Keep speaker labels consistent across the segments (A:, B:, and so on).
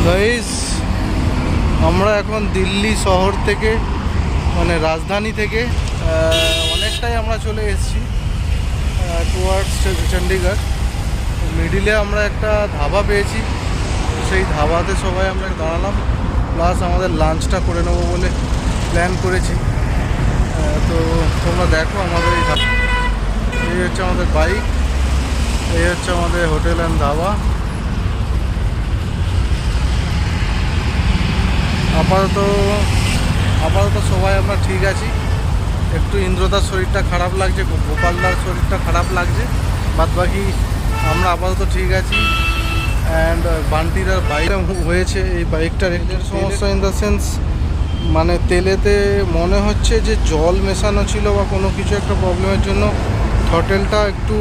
A: Guys, আমরা এখন দিল্লি শহর থেকে মানে রাজধানী থেকে অনেকটাই আমরা চলে এসেছি টুয়ার্ডস চণ্ডীগড়। মিডিলে আমরা একটা ধাবা পেয়েছি, সেই ধাবাতে সবাই আমরা দাঁড়ালাম, প্লাস আমাদের লাঞ্চটা করে নেবো বলে প্ল্যান করেছি। তো তোমরা দেখো আমাদের এই হচ্ছে আমাদের বাইক, এই হচ্ছে আমাদের হোটেল অ্যান্ড ধাবা। আপাতত সবাই আমরা ঠিক আছি। একটু ইন্দ্রদার শরীরটা খারাপ লাগছে, গোপালদার শরীরটা খারাপ লাগছে, বাদ বাকি আমরা আপাতত ঠিক আছি। অ্যান্ড বান্টিদার বাইক হয়েছে, এই বাইকটার তেলের সমস্যা ইন দ্য সেন্স মানে তেলেতে মনে হচ্ছে যে জল মেশানো ছিল বা কোনো কিছু একটা প্রবলেমের জন্য থ্রটেলটা একটু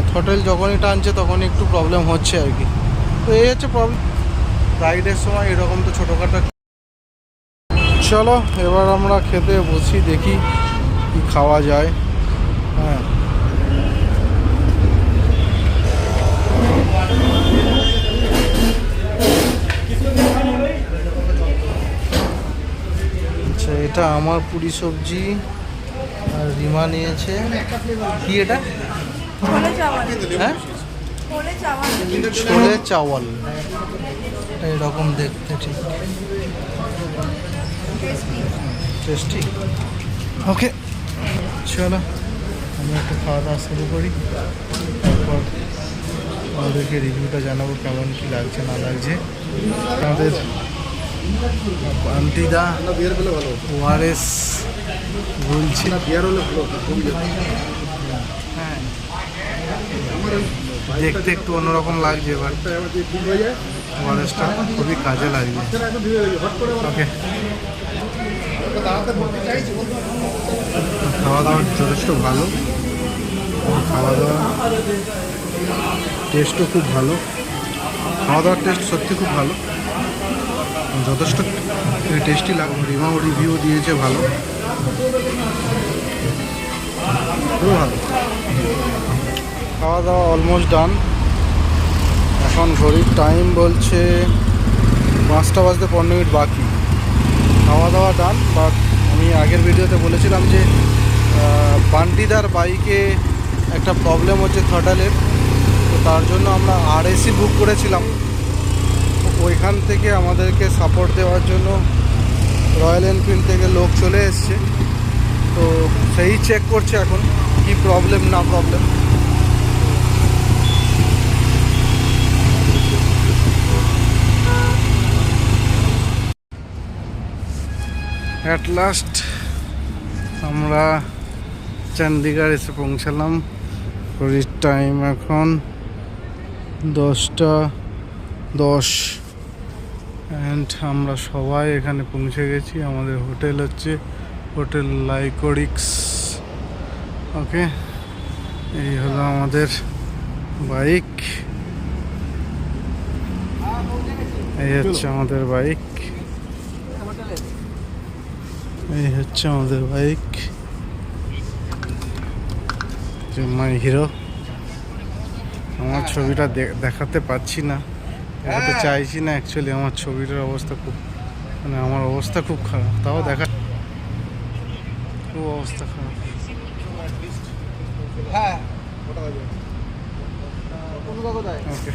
A: থ্রটেল যখনই টানছে তখনই একটু প্রবলেম হচ্ছে আর কি। তো এই হচ্ছে প্রবলেম রাইডের সময়, এরকম তো ছোটোখাটো। চলো এবার আমরা খেতে বসি, দেখি কি খাওয়া যায়। হ্যাঁ, আচ্ছা, এটা আমার পুরি সবজি আর রিমা নিয়েছে কি এটা, হ্যাঁ ছোলে চাওয়াল, এইরকম দেখতে, ঠিক টেস্টি। ওকে চলো আমরা একটু খাওয়া দাওয়া শুরু করি, তারপর আমাদেরকে রিভিউটা জানাবো কেমন কী লাগছে না লাগছে। আমাদের বান্টিদা ওআরএস বলছি, হ্যাঁ দেখতে একটু অন্যরকম লাগছে, এবার ওআরএসটা খুবই কাজে লাগছে। ওকে, খাওয়া দাওয়া যথেষ্ট ভালো, খাওয়া দাওয়া টেস্টও খুব ভালো, খাওয়া দাওয়ার টেস্ট সত্যি খুব ভালো, যথেষ্ট টেস্টি লাগবে। রিমাও রিভিউ দিয়েছে ভালো, খুব ভালো। খাওয়া দাওয়া অলমোস্ট ডান। এখন ঘড়ির টাইম বলছে 5টা বাজতে 15 মিনিট বাকি। খাওয়া দাওয়া ডান, বাট আমি আগের ভিডিওতে বলেছিলাম যে বান্টিদার বাইকে একটা প্রবলেম হচ্ছে থ্রটালের, তো তার জন্য আমরা আরএসি বুক করেছিলাম। ওইখান থেকে আমাদেরকে সাপোর্ট দেওয়ার জন্য রয়্যাল এনফিল্ড থেকে লোক চলে এসছে, তো সেই চেক করছে এখন কি প্রবলেম না প্রবলেম। অ্যাট লাস্ট আমরা চণ্ডীগড় এসে পৌঁছালাম। ঘড়ির টাইম এখন 10:10 অ্যান্ড আমরা সবাই এখানে পৌঁছে গেছি। আমাদের হোটেল হচ্ছে হোটেল লাইকোরিক্স। ওকে, এই হলো আমাদের বাইক, এই হচ্ছে আমাদের বাইক, এই হচ্ছে আমাদের বাইক, যে মাই হিরো। আমার ছবিটা দেখাতে পাচ্ছি না, দেখাতে চাইছি না অ্যাকচুয়ালি। আমার ছবিটার অবস্থা খুব মানে আমার অবস্থা খুব খারাপ, তাও দেখা খুব অবস্থা খারাপ। ওকে।